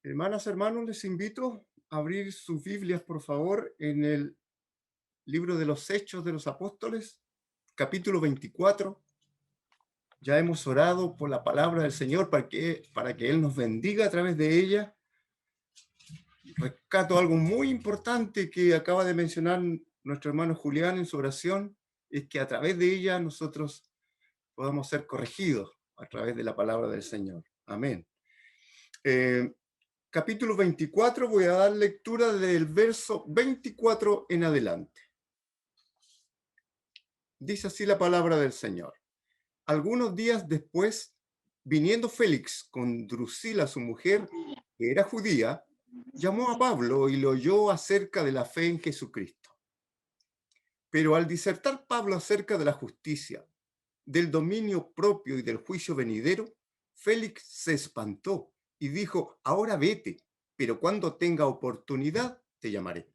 Hermanas, hermanos, les invito a abrir sus Biblias, por favor, en el libro de los Hechos de los Apóstoles, capítulo 24. Ya hemos orado por la palabra del Señor para que Él nos bendiga a través de ella. Rescato algo muy importante que acaba de mencionar nuestro hermano Julián en su oración, es que a través de ella nosotros podamos ser corregidos a través de la palabra del Señor. Amén. Capítulo 24, voy a dar lectura del verso 24 en adelante. Dice así la palabra del Señor. Algunos días después, viniendo Félix con Drusila, su mujer, que era judía, llamó a Pablo y le oyó acerca de la fe en Jesucristo. Pero al disertar Pablo acerca de la justicia, del dominio propio y del juicio venidero, Félix se espantó y dijo: ahora vete, pero cuando tenga oportunidad te llamaré.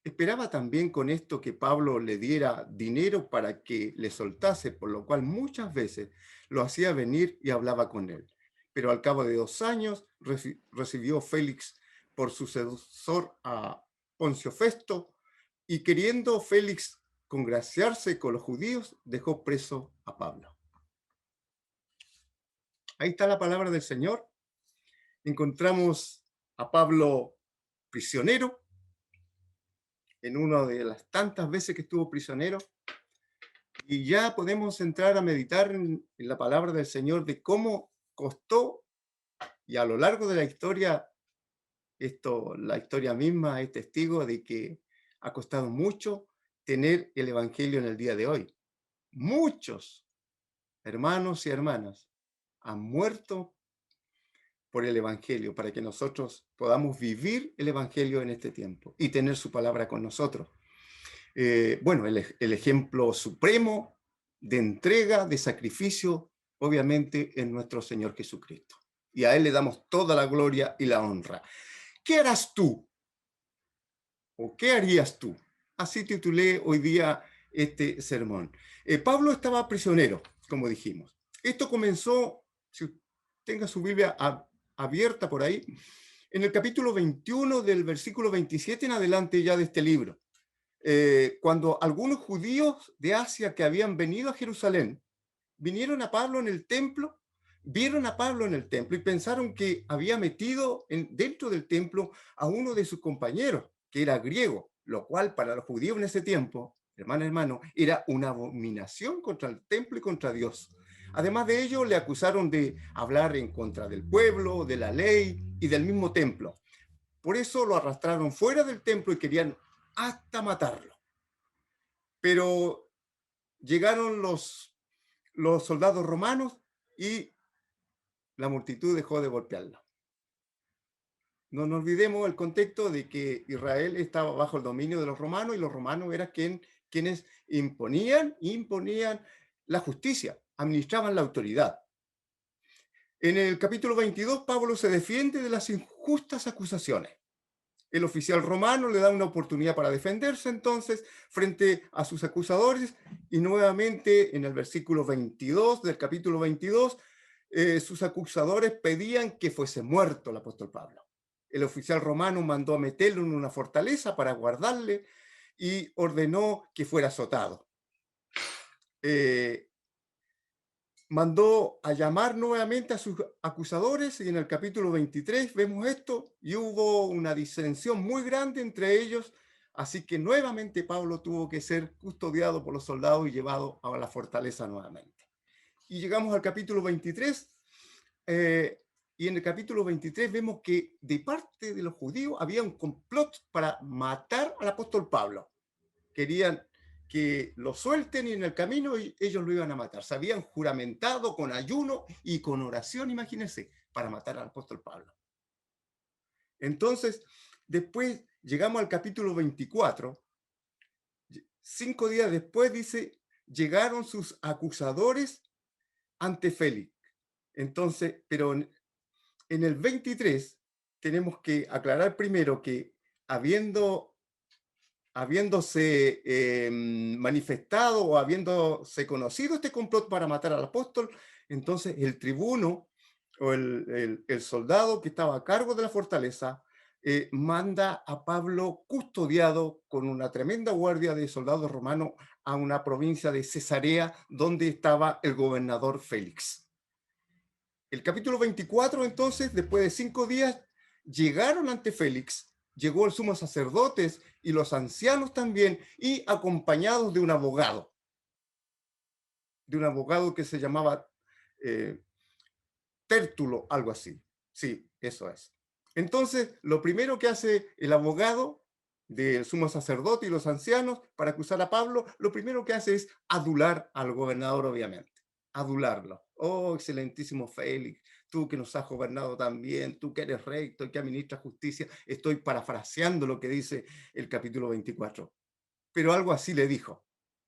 Esperaba también con esto que Pablo le diera dinero para que le soltase, por lo cual muchas veces lo hacía venir y hablaba con él. Pero al cabo de 2 años recibió Félix por sucesor a Poncio Festo, y queriendo Félix congraciarse con los judíos, dejó preso a Pablo. Ahí está la palabra del Señor. Encontramos a Pablo prisionero, en una de las tantas veces que estuvo prisionero, y ya podemos entrar a meditar en la palabra del Señor de cómo costó, y a lo largo de la historia, la historia misma es testigo de que ha costado mucho tener el Evangelio en el día de hoy. Muchos hermanos y hermanas han muerto por el Evangelio, para que nosotros podamos vivir el Evangelio en este tiempo y tener su palabra con nosotros. Bueno, el ejemplo supremo de entrega, de sacrificio, obviamente, es nuestro Señor Jesucristo. Y a Él le damos toda la gloria y la honra. ¿Qué harás tú? ¿O qué harías tú? Así titulé hoy día este sermón. Pablo estaba prisionero, como dijimos. Esto comenzó, si tenga su Biblia abierta por ahí, en el capítulo 21 del versículo 27 en adelante ya de este libro. Cuando algunos judíos de Asia que habían venido a Jerusalén vinieron a Pablo en el templo, vieron a Pablo en el templo y pensaron que había metido dentro del templo a uno de sus compañeros, que era griego, lo cual para los judíos en ese tiempo, hermano, era una abominación contra el templo y contra Dios. Además de ello, le acusaron de hablar en contra del pueblo, de la ley y del mismo templo. Por eso lo arrastraron fuera del templo y querían hasta matarlo. Pero llegaron los soldados romanos y la multitud dejó de golpearlo. No nos olvidemos el contexto de que Israel estaba bajo el dominio de los romanos, y los romanos eran quienes imponían la justicia, administraban la autoridad. En el capítulo 22, Pablo se defiende de las injustas acusaciones. El oficial romano le da una oportunidad para defenderse entonces frente a sus acusadores, y nuevamente en el versículo 22 del capítulo 22, sus acusadores pedían que fuese muerto el apóstol Pablo. El oficial romano mandó a meterlo en una fortaleza para guardarle y ordenó que fuera azotado. Mandó a llamar nuevamente a sus acusadores, y en el capítulo 23 vemos esto, y hubo una disensión muy grande entre ellos, así que nuevamente Pablo tuvo que ser custodiado por los soldados y llevado a la fortaleza nuevamente. Y llegamos al capítulo 23, y en el capítulo 23 vemos que de parte de los judíos había un complot para matar al apóstol Pablo. Querían que lo suelten y en el camino ellos lo iban a matar. Se habían juramentado con ayuno y con oración, imagínense, para matar al apóstol Pablo. Entonces, después llegamos al capítulo 24. 5 días después dice: llegaron sus acusadores ante Félix. Entonces, pero en el 23 tenemos que aclarar primero que, habiendo habiéndose manifestado o habiéndose conocido este complot para matar al apóstol, entonces el tribuno o el soldado que estaba a cargo de la fortaleza manda a Pablo custodiado con una tremenda guardia de soldados romanos a una provincia de Cesarea donde estaba el gobernador Félix. El capítulo 24, entonces, después de 5 días, llegaron ante Félix, llegó el sumo sacerdotes y los ancianos también, y acompañados de un abogado que se llamaba eh, Tértulo, algo así. Sí, eso es. Entonces, lo primero que hace el abogado del sumo sacerdote y los ancianos para acusar a Pablo, lo primero que hace es adular al gobernador, obviamente. Adularlo. Oh, excelentísimo Félix, tú que nos has gobernado tan bien, tú que eres recto y que administras justicia. Estoy parafraseando lo que dice el capítulo 24. Pero algo así le dijo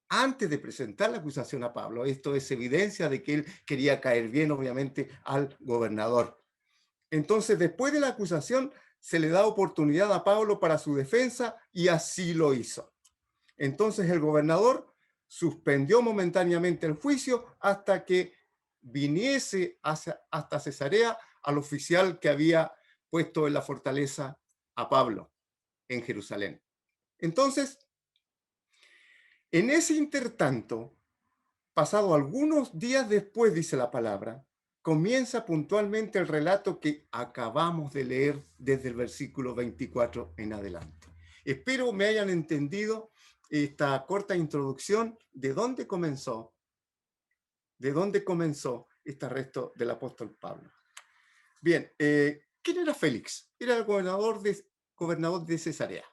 antes de presentar la acusación a Pablo. Esto es evidencia de que él quería caer bien, obviamente, al gobernador. Entonces, después de la acusación, se le da oportunidad a Pablo para su defensa y así lo hizo. Entonces, el gobernador suspendió momentáneamente el juicio hasta que viniese hasta Cesarea al oficial que había puesto en la fortaleza a Pablo en Jerusalén. Entonces, en ese intertanto, pasado algunos días después, dice la palabra, comienza puntualmente el relato que acabamos de leer desde el versículo 24 en adelante. Espero me hayan entendido esta corta introducción de dónde comenzó este arresto del apóstol Pablo. Bien, ¿quién era Félix? Era el gobernador de Cesarea.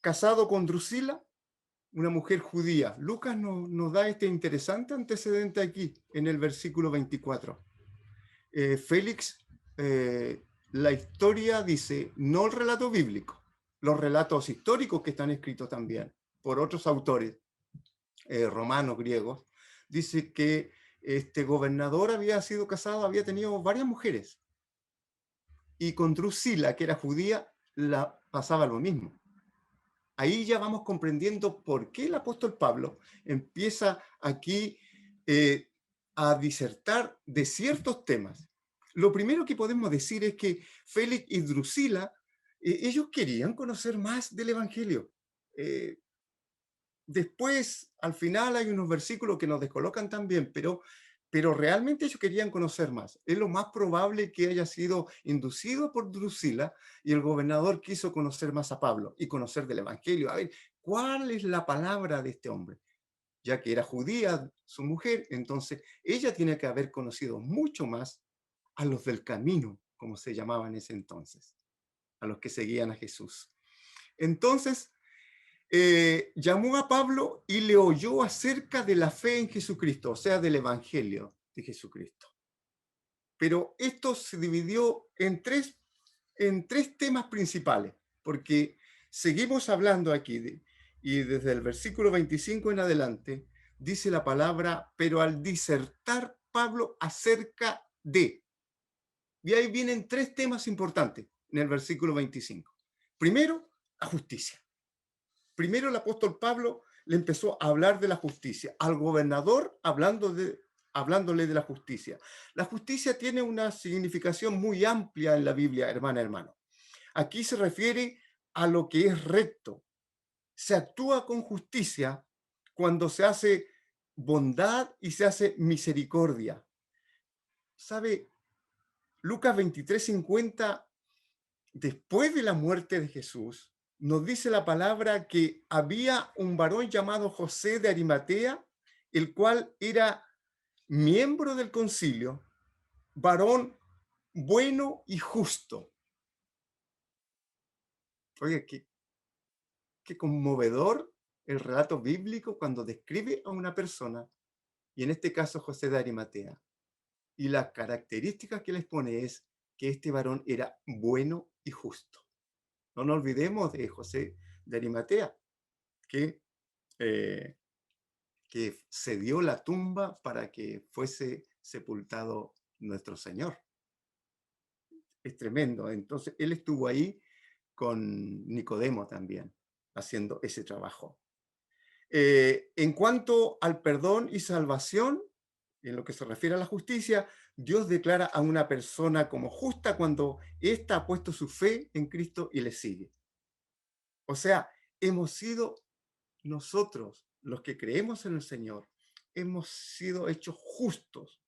Casado con Drusila, una mujer judía. Lucas nos da este interesante antecedente aquí, en el versículo 24. Félix, la historia dice, no el relato bíblico, los relatos históricos que están escritos también por otros autores romanos, griegos, dice que este gobernador había sido casado, había tenido varias mujeres. Y con Drusila, que era judía, la pasaba lo mismo. Ahí ya vamos comprendiendo por qué el apóstol Pablo empieza aquí a disertar de ciertos temas. Lo primero que podemos decir es que Félix y Drusila, ellos querían conocer más del Evangelio. Después, al final, hay unos versículos que nos descolocan también, pero realmente ellos querían conocer más. Es lo más probable que haya sido inducido por Drusila y el gobernador quiso conocer más a Pablo y conocer del Evangelio. A ver, ¿cuál es la palabra de este hombre? Ya que era judía su mujer, entonces ella tiene que haber conocido mucho más a los del camino, como se llamaba en ese entonces, a los que seguían a Jesús. Entonces, llamó a Pablo y le oyó acerca de la fe en Jesucristo, o sea, del Evangelio de Jesucristo. Pero esto se dividió en tres temas principales, porque seguimos hablando aquí, y desde el versículo 25 en adelante, dice la palabra, pero al disertar Pablo acerca de, y ahí vienen tres temas importantes en el versículo 25. Primero, la justicia. Primero el apóstol Pablo le empezó a hablar de la justicia, al gobernador hablándole de la justicia. La justicia tiene una significación muy amplia en la Biblia, hermano. Aquí se refiere a lo que es recto. Se actúa con justicia cuando se hace bondad y se hace misericordia. ¿Sabe? Lucas 23:50, después de la muerte de Jesús, nos dice la palabra que había un varón llamado José de Arimatea, el cual era miembro del concilio, varón bueno y justo. Oye, qué conmovedor el relato bíblico cuando describe a una persona, y en este caso José de Arimatea. Y las características que les pone es que este varón era bueno y justo. No nos olvidemos de José de Arimatea, que, eh, que cedió la tumba para que fuese sepultado nuestro Señor. Es tremendo. Entonces, él estuvo ahí con Nicodemo también, haciendo ese trabajo. En cuanto al perdón y salvación, en lo que se refiere a la justicia, Dios declara a una persona como justa cuando ésta ha puesto su fe en Cristo y le sigue. O sea, hemos sido nosotros, los que creemos en el Señor, hemos sido hechos justos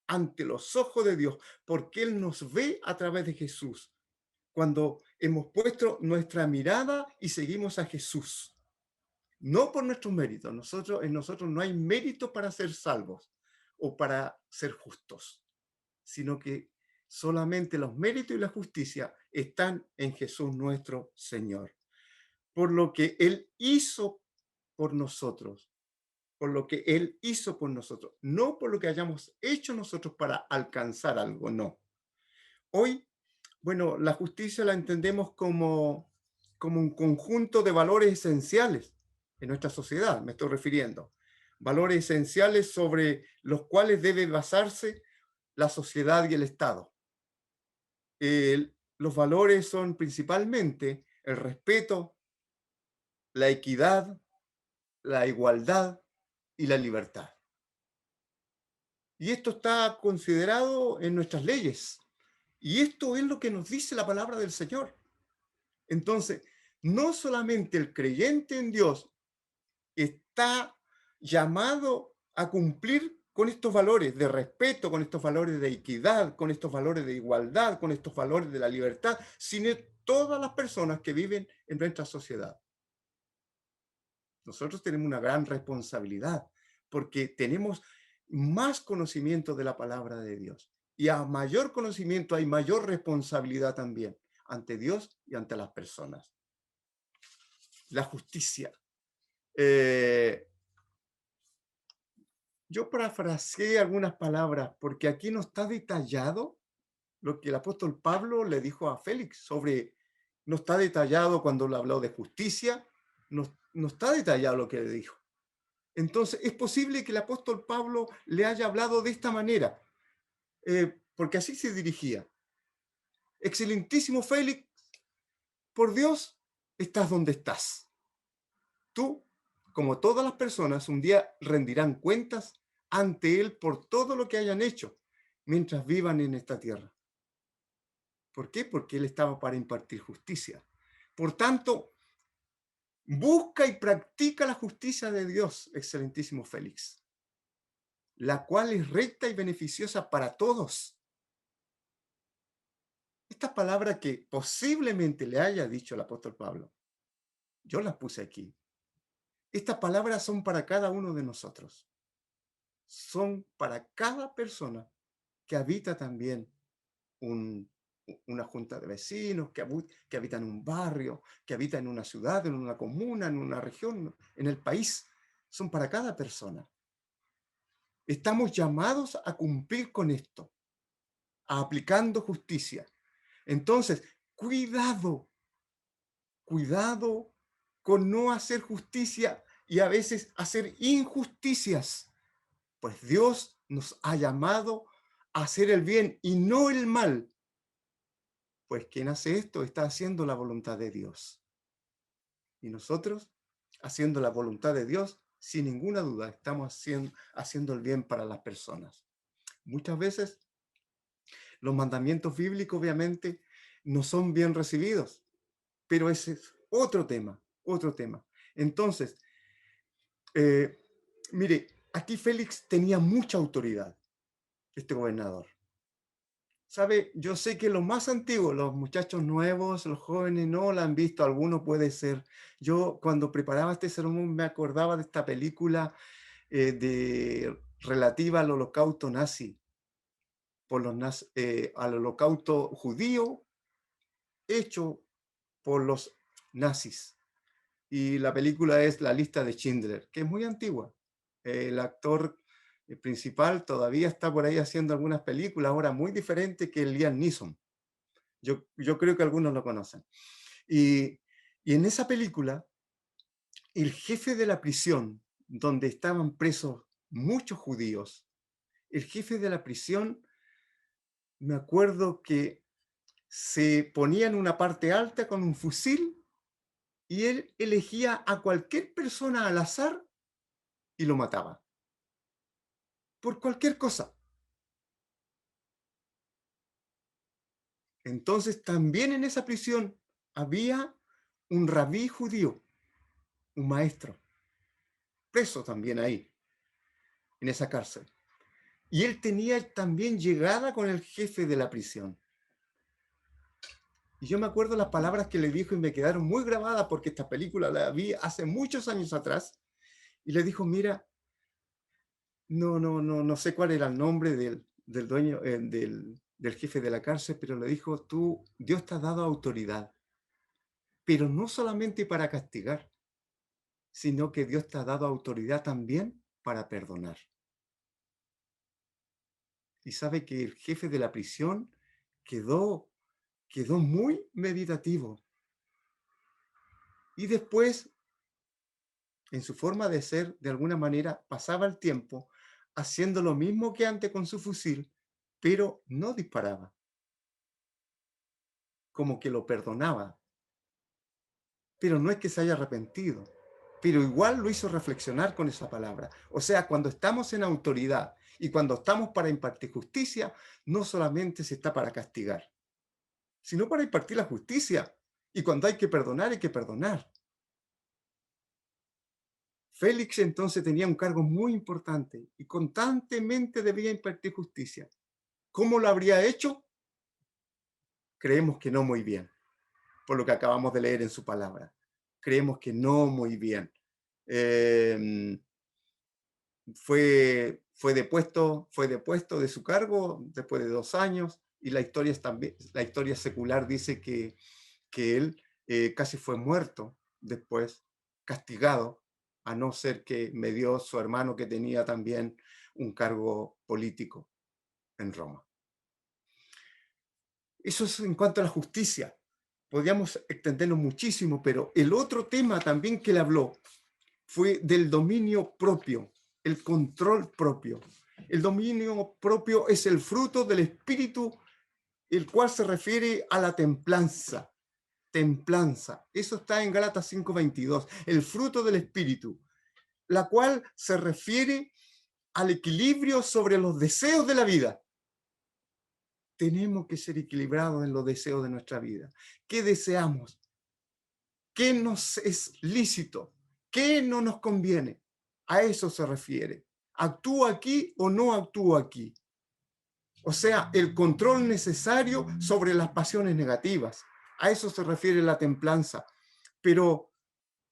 ante los ojos de Dios, porque Él nos ve a través de Jesús, cuando hemos puesto nuestra mirada y seguimos a Jesús. No por nuestros méritos. En nosotros no hay mérito para ser salvos o para ser justos, sino que solamente los méritos y la justicia están en Jesús nuestro Señor. Por lo que Él hizo por nosotros, por lo que Él hizo por nosotros, no por lo que hayamos hecho nosotros para alcanzar algo, no. Hoy, bueno, la justicia la entendemos como un conjunto de valores esenciales en nuestra sociedad, me estoy refiriendo. Valores esenciales sobre los cuales debe basarse la sociedad y el Estado. Los valores son principalmente el respeto, la equidad, la igualdad y la libertad. Y esto está considerado en nuestras leyes. Y esto es lo que nos dice la palabra del Señor. Entonces, no solamente el creyente en Dios está llamado a cumplir con estos valores de respeto, con estos valores de equidad, con estos valores de igualdad, con estos valores de la libertad, sino todas las personas que viven en nuestra sociedad. Nosotros tenemos una gran responsabilidad porque tenemos más conocimiento de la palabra de Dios. Y a mayor conocimiento hay mayor responsabilidad también ante Dios y ante las personas. La justicia. Yo parafraseé algunas palabras porque aquí no está detallado lo que el apóstol Pablo le dijo a Félix no está detallado cuando le habló de justicia, no está detallado lo que le dijo. Entonces, es posible que el apóstol Pablo le haya hablado de esta manera, porque así se dirigía. Excelentísimo Félix, por Dios, estás donde estás. Tú, como todas las personas, un día rendirán cuentas ante Él por todo lo que hayan hecho mientras vivan en esta tierra. ¿Por qué? Porque Él estaba para impartir justicia. Por tanto, busca y practica la justicia de Dios, excelentísimo Félix, la cual es recta y beneficiosa para todos. Estas palabras que posiblemente le haya dicho el apóstol Pablo, yo las puse aquí. Estas palabras son para cada uno de nosotros. Son para cada persona que habita también una junta de vecinos, que habita en un barrio, que habita en una ciudad, en una comuna, en una región, en el país. Son para cada persona. Estamos llamados a cumplir con esto, a aplicando justicia. Entonces, cuidado con no hacer justicia y a veces hacer injusticias, pues Dios nos ha llamado a hacer el bien y no el mal, pues quien hace esto está haciendo la voluntad de Dios. Y nosotros, haciendo la voluntad de Dios, sin ninguna duda, estamos haciendo el bien para las personas. Muchas veces los mandamientos bíblicos, obviamente, no son bien recibidos, pero ese es otro tema, otro tema. Entonces, mire, aquí Félix tenía mucha autoridad, este gobernador. ¿Sabe? Yo sé que los más antiguos, los muchachos nuevos, los jóvenes no la han visto, alguno puede ser. Yo cuando preparaba este sermón me acordaba de esta película relativa al holocausto nazi, al holocausto judío hecho por los nazis. Y la película es La lista de Schindler, que es muy antigua. El actor principal todavía está por ahí haciendo algunas películas, ahora muy diferente que Liam Neeson. Yo creo que algunos lo conocen. Y en esa película, el jefe de la prisión, donde estaban presos muchos judíos, el jefe de la prisión, me acuerdo que se ponía en una parte alta con un fusil y él elegía a cualquier persona al azar y lo mataba, por cualquier cosa. Entonces también en esa prisión había un rabí judío, un maestro, preso también ahí, en esa cárcel. Y él tenía también llegada con el jefe de la prisión. Y yo me acuerdo las palabras que le dijo y me quedaron muy grabadas porque esta película la vi hace muchos años atrás. Y le dijo, mira, no sé cuál era el nombre del dueño, del jefe de la cárcel, pero le dijo, tú, Dios te ha dado autoridad, pero no solamente para castigar, sino que Dios te ha dado autoridad también para perdonar. Y sabe que el jefe de la prisión quedó, quedó muy meditativo. Y después, en su forma de ser, de alguna manera, pasaba el tiempo haciendo lo mismo que antes con su fusil, pero no disparaba, como que lo perdonaba. Pero no es que se haya arrepentido, pero igual lo hizo reflexionar con esa palabra. O sea, cuando estamos en autoridad y cuando estamos para impartir justicia, no solamente se está para castigar, sino para impartir la justicia. Y cuando hay que perdonar, hay que perdonar. Félix entonces tenía un cargo muy importante y constantemente debía impartir justicia. ¿Cómo lo habría hecho? Creemos que no muy bien, por lo que acabamos de leer en su palabra. Creemos que no muy bien. Eh, fue depuesto de su cargo después de 2 años y la historia secular dice que él casi fue muerto después, castigado, a no ser que me dio su hermano que tenía también un cargo político en Roma. Eso es en cuanto a la justicia. Podríamos extendernos muchísimo, pero el otro tema también que él habló fue del dominio propio, el control propio. El dominio propio es el fruto del espíritu, el cual se refiere a la templanza. Templanza. Eso está en Gálatas 5:22. El fruto del espíritu, la cual se refiere al equilibrio sobre los deseos de la vida. Tenemos que ser equilibrados en los deseos de nuestra vida. ¿Qué deseamos? ¿Qué nos es lícito? ¿Qué no nos conviene? A eso se refiere. ¿Actúo aquí o no actúo aquí? O sea, el control necesario sobre las pasiones negativas. A eso se refiere la templanza. Pero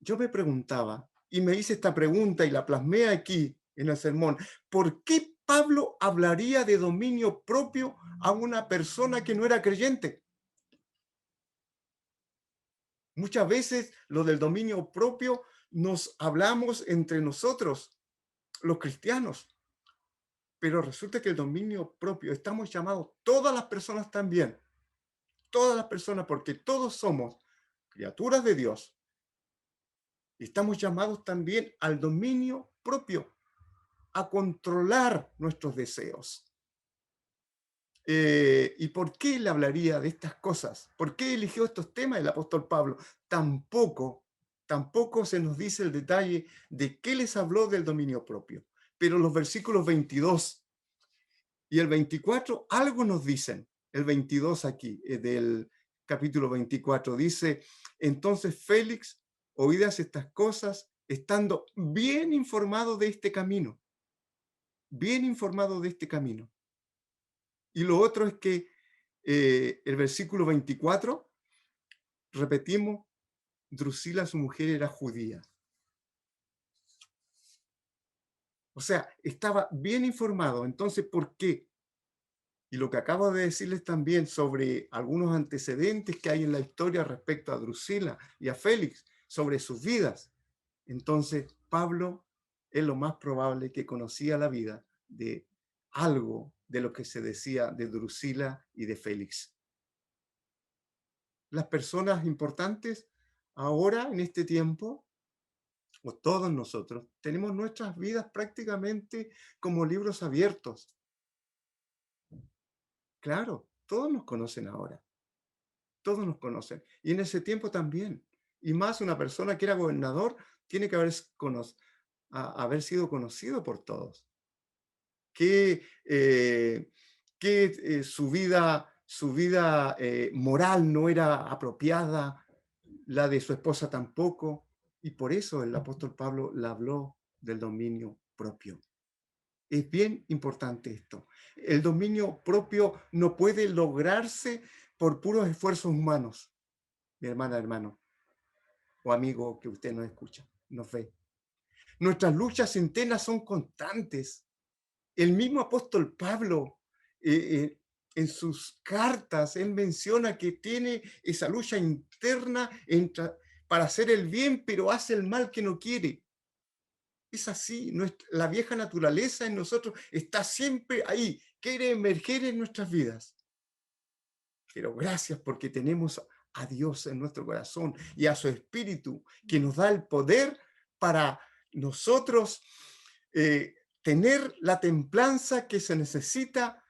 yo me preguntaba, y me hice esta pregunta y la plasmé aquí en el sermón, ¿por qué Pablo hablaría de dominio propio a una persona que no era creyente? Muchas veces lo del dominio propio nos hablamos entre nosotros, los cristianos, pero resulta que el dominio propio estamos llamados todas las personas también, todas las personas, porque todos somos criaturas de Dios y estamos llamados también al dominio propio, a controlar nuestros deseos. ¿Y por qué él hablaría de estas cosas? ¿Por qué eligió estos temas el apóstol Pablo? Tampoco se nos dice el detalle de qué les habló del dominio propio. Pero los versículos 22 y el 24 algo nos dicen. El 22 aquí, del capítulo 24, dice, entonces Félix, oídas estas cosas, estando bien informado de este camino, bien informado de este camino. Y lo otro es que el versículo 24, repetimos, Drusila, su mujer, era judía. O sea, estaba bien informado. Entonces, ¿por qué? Y lo que acabo de decirles también sobre algunos antecedentes que hay en la historia respecto a Drusila y a Félix, sobre sus vidas. Entonces, Pablo es lo más probable que conocía la vida de algo de lo que se decía de Drusila y de Félix. Las personas importantes ahora, en este tiempo, o todos nosotros, tenemos nuestras vidas prácticamente como libros abiertos. Claro, todos nos conocen ahora. Todos nos conocen. Y en ese tiempo también. Y más una persona que era gobernador tiene que haber sido conocido por todos. Que, su vida moral no era apropiada, la de su esposa tampoco. Y por eso el apóstol Pablo le habló del dominio propio. Es bien importante esto. El dominio propio no puede lograrse por puros esfuerzos humanos, mi hermana, hermano, o amigo que usted nos escucha, nos ve. Nuestras luchas internas son constantes. El mismo apóstol Pablo, en sus cartas, él menciona que tiene esa lucha interna para hacer el bien, pero hace el mal que no quiere. Es así, la vieja naturaleza en nosotros está siempre ahí, quiere emerger en nuestras vidas. Pero gracias porque tenemos a Dios en nuestro corazón y a su Espíritu que nos da el poder para nosotros tener la templanza que se necesita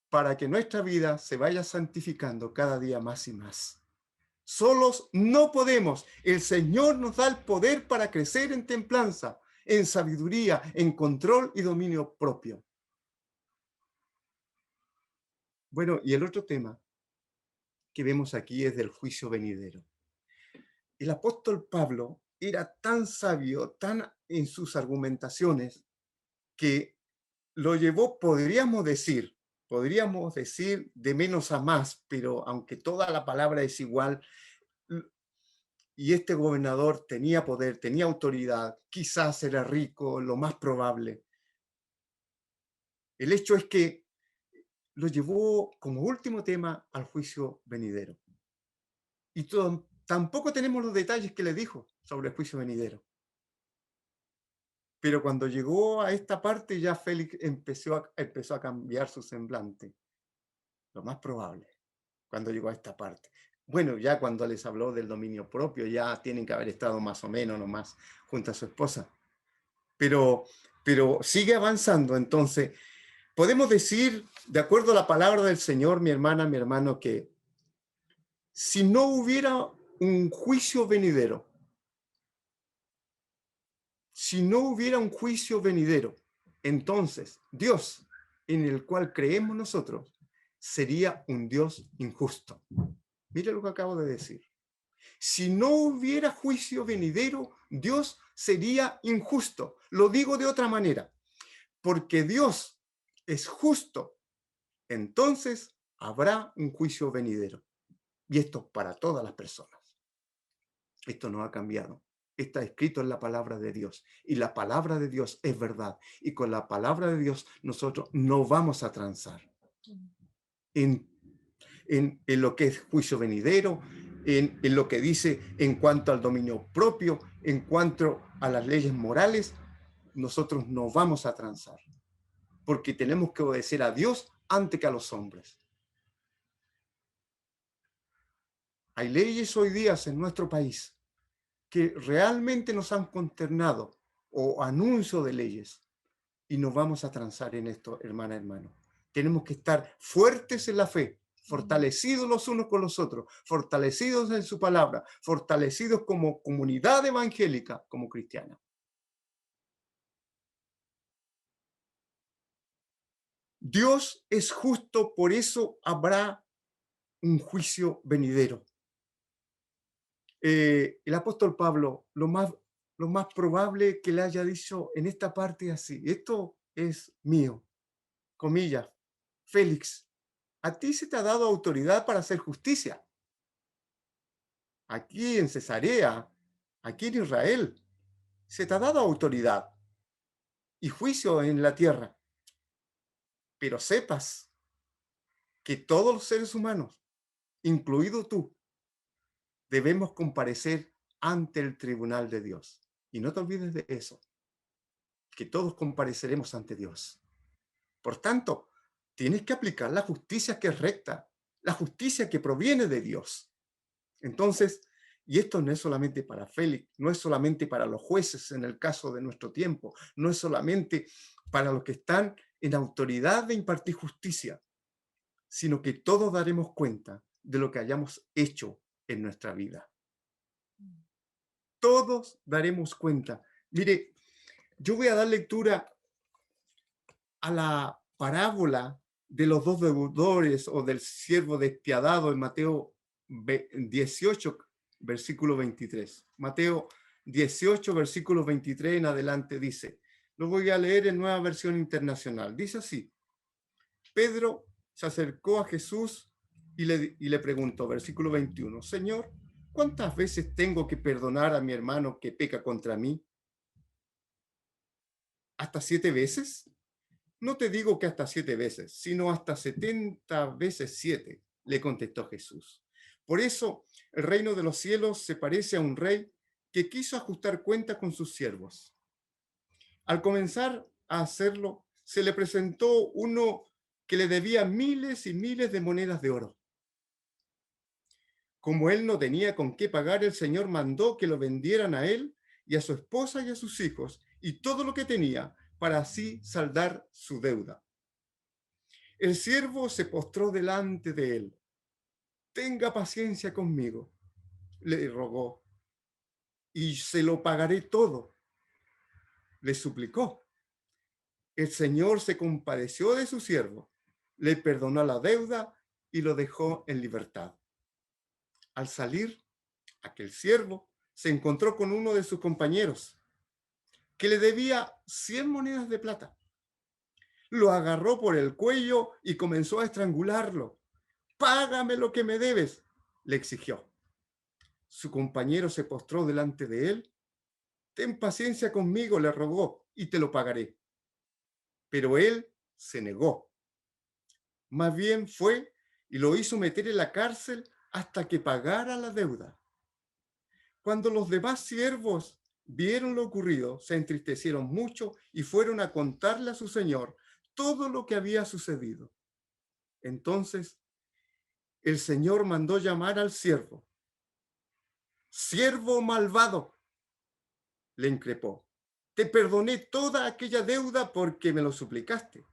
para que nuestra vida se vaya santificando cada día más y más. Solos no podemos. El Señor nos da el poder para crecer en templanza, en sabiduría, en control y dominio propio. Bueno, y el otro tema que vemos aquí es del juicio venidero. El apóstol Pablo era tan sabio, tan en sus argumentaciones, que lo llevó, podríamos decir de menos a más, pero aunque toda la palabra es igual, y este gobernador tenía poder, tenía autoridad, quizás era rico, lo más probable. El hecho es que lo llevó como último tema al juicio venidero. Y tampoco tenemos los detalles que le dijo sobre el juicio venidero. Pero cuando llegó a esta parte, ya Félix empezó a cambiar su semblante. Lo más probable, cuando llegó a esta parte. Bueno, ya cuando les habló del dominio propio, ya tienen que haber estado más o menos nomás junto a su esposa. Pero sigue avanzando. Entonces, podemos decir, de acuerdo a la palabra del Señor, mi hermana, mi hermano, que si no hubiera un juicio venidero, entonces Dios, en el cual creemos nosotros, sería un Dios injusto. Mire lo que acabo de decir. Si no hubiera juicio venidero, Dios sería injusto. Lo digo de otra manera. Porque Dios es justo, entonces habrá un juicio venidero. Y esto para todas las personas. Esto no ha cambiado. Está escrito en la palabra de Dios. Y la palabra de Dios es verdad. Y con la palabra de Dios nosotros no vamos a transar. En lo que es juicio venidero, en lo que dice en cuanto al dominio propio, en cuanto a las leyes morales, nosotros no vamos a transar. Porque tenemos que obedecer a Dios antes que a los hombres. Hay leyes hoy día en nuestro país que realmente nos han consternado, o anuncio de leyes, y no vamos a transar en esto, hermana, hermano. Tenemos que estar fuertes en la fe, fortalecidos los unos con los otros, fortalecidos en su palabra, fortalecidos como comunidad evangélica, como cristiana. Dios es justo, por eso habrá un juicio venidero. El apóstol Pablo, lo más probable que le haya dicho en esta parte así: esto es mío, comillas, Félix, a ti se te ha dado autoridad para hacer justicia. Aquí en Cesarea, aquí en Israel, se te ha dado autoridad y juicio en la tierra. Pero sepas que todos los seres humanos, incluido tú, debemos comparecer ante el tribunal de Dios. Y no te olvides de eso, que todos compareceremos ante Dios. Por tanto, tienes que aplicar la justicia que es recta, la justicia que proviene de Dios. Entonces, y esto no es solamente para Félix, no es solamente para los jueces en el caso de nuestro tiempo, no es solamente para los que están en autoridad de impartir justicia, sino que todos daremos cuenta de lo que hayamos hecho en nuestra vida. Todos daremos cuenta. Mire, yo voy a dar lectura a la parábola de los dos deudores o del siervo despiadado en Mateo 18, versículo 23. Mateo 18, versículo 23 en adelante dice, lo voy a leer en Nueva Versión Internacional. Dice así, Pedro se acercó a Jesús y le preguntó, versículo 21, Señor, ¿cuántas veces tengo que perdonar a mi hermano que peca contra mí? ¿Hasta 7 veces? No te digo que hasta 7 veces, sino hasta 70 veces 7, le contestó Jesús. Por eso el reino de los cielos se parece a un rey que quiso ajustar cuentas con sus siervos. Al comenzar a hacerlo, se le presentó uno que le debía miles y miles de monedas de oro. Como él no tenía con qué pagar, el Señor mandó que lo vendieran a él y a su esposa y a sus hijos y todo lo que tenía, para así saldar su deuda. El siervo se postró delante de él. Tenga paciencia conmigo, le rogó, y se lo pagaré todo, le suplicó. El Señor se compadeció de su siervo, le perdonó la deuda y lo dejó en libertad. Al salir, aquel siervo se encontró con uno de sus compañeros que le debía 100 monedas de plata. Lo agarró por el cuello y comenzó a estrangularlo. Págame lo que me debes, le exigió. Su compañero se postró delante de él. Ten paciencia conmigo, le rogó, y te lo pagaré. Pero él se negó. Más bien fue y lo hizo meter en la cárcel hasta que pagara la deuda. Cuando los demás siervos vieron lo ocurrido, se entristecieron mucho y fueron a contarle a su señor todo lo que había sucedido. Entonces el señor mandó llamar al siervo. Siervo malvado, le increpó. Te perdoné toda aquella deuda porque me lo suplicaste.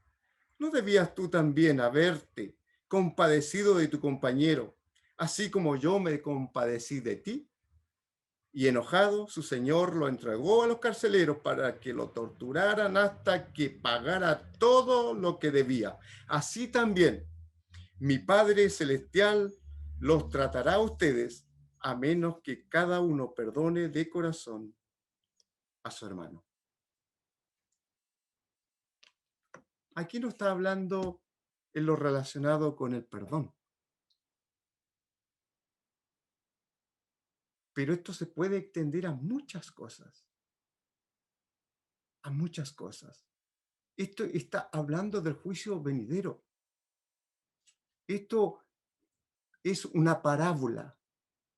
¿No debías tú también haberte compadecido de tu compañero, así como yo me compadecí de ti? Y enojado, su señor lo entregó a los carceleros para que lo torturaran hasta que pagara todo lo que debía. Así también, mi Padre Celestial los tratará a ustedes, a menos que cada uno perdone de corazón a su hermano. Aquí no está hablando en lo relacionado con el perdón. Pero esto se puede extender a muchas cosas. A muchas cosas. Esto está hablando del juicio venidero. Esto es una parábola.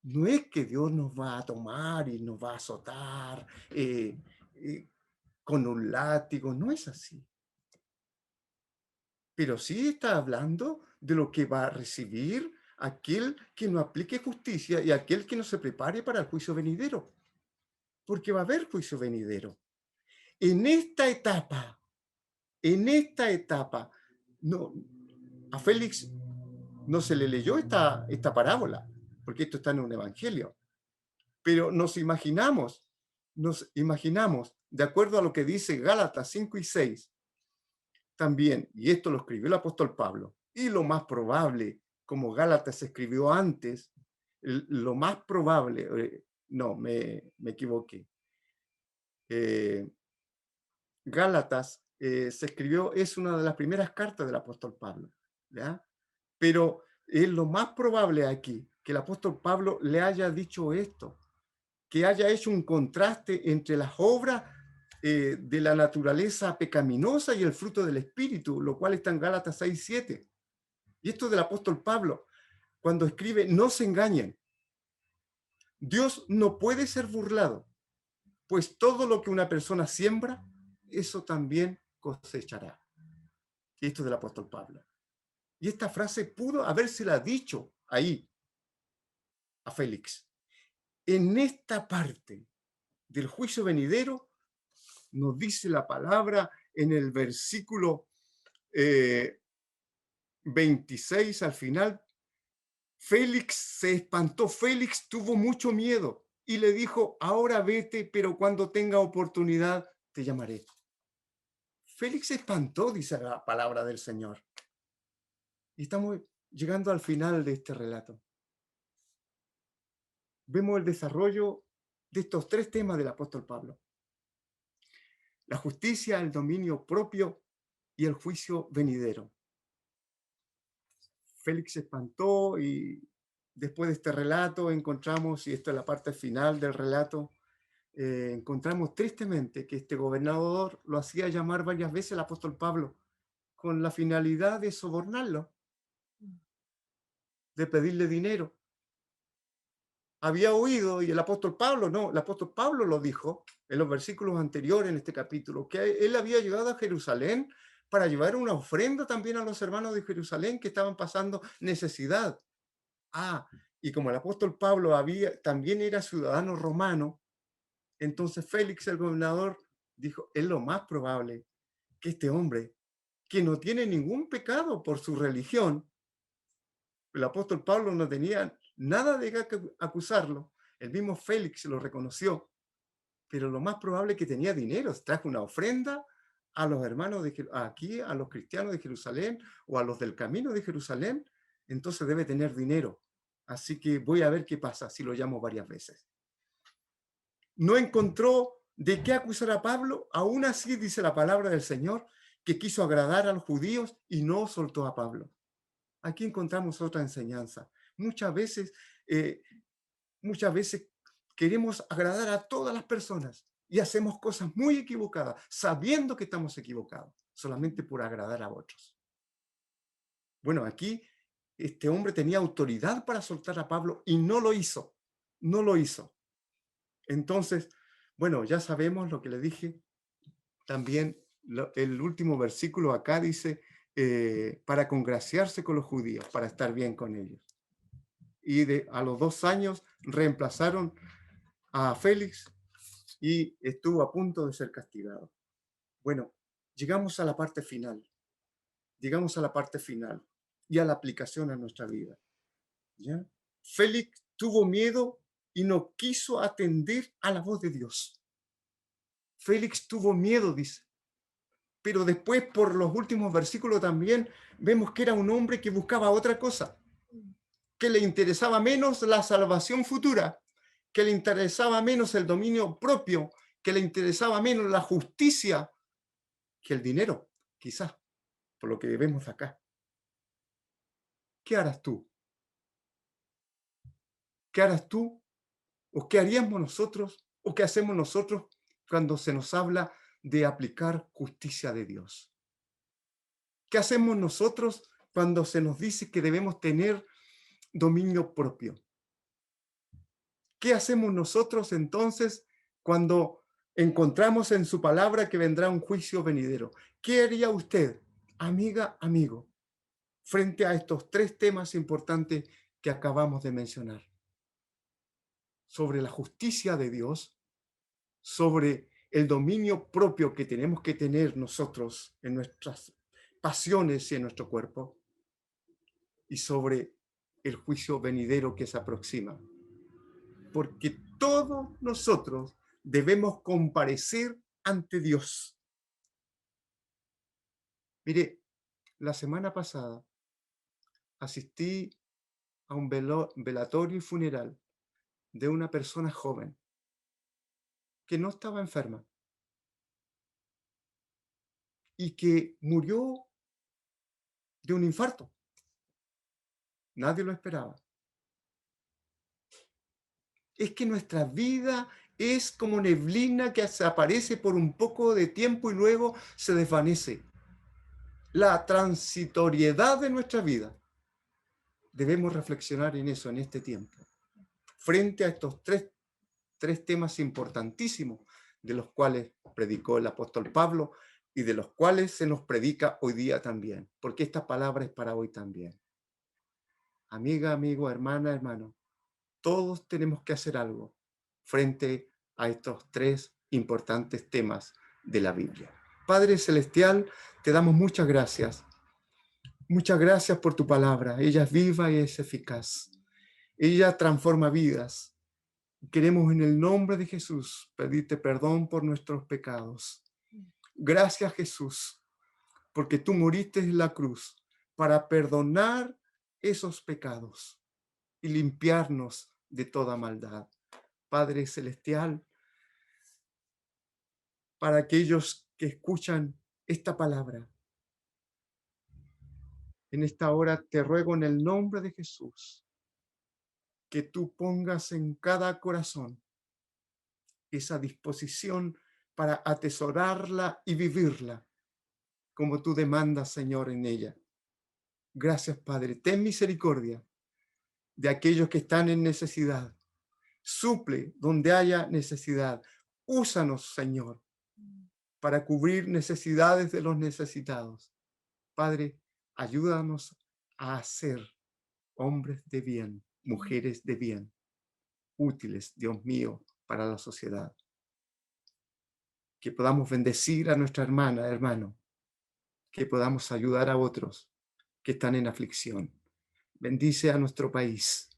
No es que Dios nos va a tomar y nos va a azotar con un látigo. No es así. Pero sí está hablando de lo que va a recibir aquel que no aplique justicia y aquel que no se prepare para el juicio venidero. Porque va a haber juicio venidero. En esta etapa, no, a Félix no se le leyó esta parábola, porque esto está en un evangelio. Pero nos imaginamos, de acuerdo a lo que dice Gálatas 5 y 6, también, y esto lo escribió el apóstol Pablo, y lo más probable, como Gálatas se escribió antes, lo más probable, no, me equivoqué. Gálatas se escribió, es una de las primeras cartas del apóstol Pablo, ¿ya? Pero es lo más probable aquí que el apóstol Pablo le haya dicho esto, que haya hecho un contraste entre las obras de la naturaleza pecaminosa y el fruto del Espíritu, lo cual está en Gálatas 6:7. Y esto del apóstol Pablo, cuando escribe, no se engañen. Dios no puede ser burlado, pues todo lo que una persona siembra, eso también cosechará. Y esto del apóstol Pablo. Y esta frase pudo habérsela dicho ahí a Félix. En esta parte del juicio venidero, nos dice la palabra en el versículo 26 al final, Félix se espantó, Félix tuvo mucho miedo y le dijo, ahora vete, pero cuando tenga oportunidad te llamaré. Félix se espantó, dice la palabra del Señor. Y estamos llegando al final de este relato. Vemos el desarrollo de estos tres temas del apóstol Pablo: la justicia, el dominio propio y el juicio venidero. Félix se espantó y después de este relato encontramos, y esto es la parte final del relato, encontramos tristemente que este gobernador lo hacía llamar varias veces el apóstol Pablo con la finalidad de sobornarlo, de pedirle dinero. Había oído, y el apóstol Pablo lo dijo en los versículos anteriores en este capítulo, que él había llegado a Jerusalén para llevar una ofrenda también a los hermanos de Jerusalén que estaban pasando necesidad. Y como el apóstol Pablo también era ciudadano romano, entonces Félix, el gobernador, dijo, es lo más probable que este hombre, que no tiene ningún pecado por su religión, el apóstol Pablo no tenía nada de que acusarlo, el mismo Félix lo reconoció, pero lo más probable es que tenía dinero, trajo una ofrenda a los hermanos aquí, a los cristianos de Jerusalén o a los del camino de Jerusalén, entonces debe tener dinero. Así que voy a ver qué pasa si lo llamo varias veces. No encontró de qué acusar a Pablo, aún así dice la palabra del Señor, que quiso agradar a los judíos y no soltó a Pablo. Aquí encontramos otra enseñanza. Muchas veces queremos agradar a todas las personas y hacemos cosas muy equivocadas, sabiendo que estamos equivocados, solamente por agradar a otros. Bueno, aquí este hombre tenía autoridad para soltar a Pablo y no lo hizo. No lo hizo. Entonces, bueno, ya sabemos lo que le dije. También el último versículo acá dice, para congraciarse con los judíos, para estar bien con ellos. Y a los 2 años reemplazaron a Félix y estuvo a punto de ser castigado. Bueno, llegamos a la parte final. Llegamos a la parte final y a la aplicación a nuestra vida. ¿Ya? Félix tuvo miedo y no quiso atender a la voz de Dios. Félix tuvo miedo, dice. Pero después, por los últimos versículos también, vemos que era un hombre que buscaba otra cosa, que le interesaba menos la salvación futura, que le interesaba menos el dominio propio, que le interesaba menos la justicia que el dinero, quizás, por lo que vemos acá. ¿Qué harás tú? ¿Qué harás tú? ¿O qué haríamos nosotros? ¿O qué hacemos nosotros cuando se nos habla de aplicar justicia de Dios? ¿Qué hacemos nosotros cuando se nos dice que debemos tener dominio propio? ¿Qué hacemos nosotros entonces cuando encontramos en su palabra que vendrá un juicio venidero? ¿Qué haría usted, amiga, amigo, frente a estos tres temas importantes que acabamos de mencionar? Sobre la justicia de Dios, sobre el dominio propio que tenemos que tener nosotros en nuestras pasiones y en nuestro cuerpo, y sobre el juicio venidero que se aproxima. Porque todos nosotros debemos comparecer ante Dios. Mire, la semana pasada asistí a un velatorio y funeral de una persona joven que no estaba enferma y que murió de un infarto. Nadie lo esperaba. Es que nuestra vida es como neblina que se aparece por un poco de tiempo y luego se desvanece. La transitoriedad de nuestra vida. Debemos reflexionar en eso en este tiempo. Frente a estos tres temas importantísimos de los cuales predicó el apóstol Pablo y de los cuales se nos predica hoy día también, porque esta palabra es para hoy también. Amiga, amigo, hermana, hermano, todos tenemos que hacer algo frente a estos tres importantes temas de la Biblia. Padre Celestial, te damos muchas gracias. Muchas gracias por tu palabra. Ella es viva y es eficaz. Ella transforma vidas. Queremos en el nombre de Jesús pedirte perdón por nuestros pecados. Gracias, Jesús, porque tú moriste en la cruz para perdonar esos pecados y limpiarnos de toda maldad. Padre Celestial, para aquellos que escuchan esta palabra, en esta hora te ruego en el nombre de Jesús que tú pongas en cada corazón esa disposición para atesorarla y vivirla como tú demandas, Señor, en ella. Gracias, Padre. Ten misericordia de aquellos que están en necesidad. Suple donde haya necesidad. Úsanos, Señor, para cubrir necesidades de los necesitados. Padre, ayúdanos a ser hombres de bien, mujeres de bien, útiles, Dios mío, para la sociedad. Que podamos bendecir a nuestra hermana, hermano, que podamos ayudar a otros que están en aflicción. Bendice a nuestro país.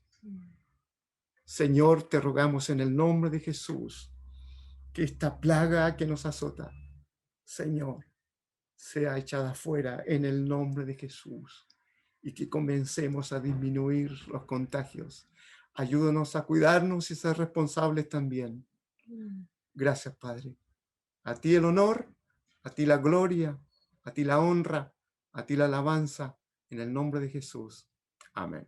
Señor, te rogamos en el nombre de Jesús que esta plaga que nos azota, Señor, sea echada fuera en el nombre de Jesús y que comencemos a disminuir los contagios. Ayúdanos a cuidarnos y ser responsables también. Gracias, Padre. A ti el honor, a ti la gloria, a ti la honra, a ti la alabanza, en el nombre de Jesús. Amén.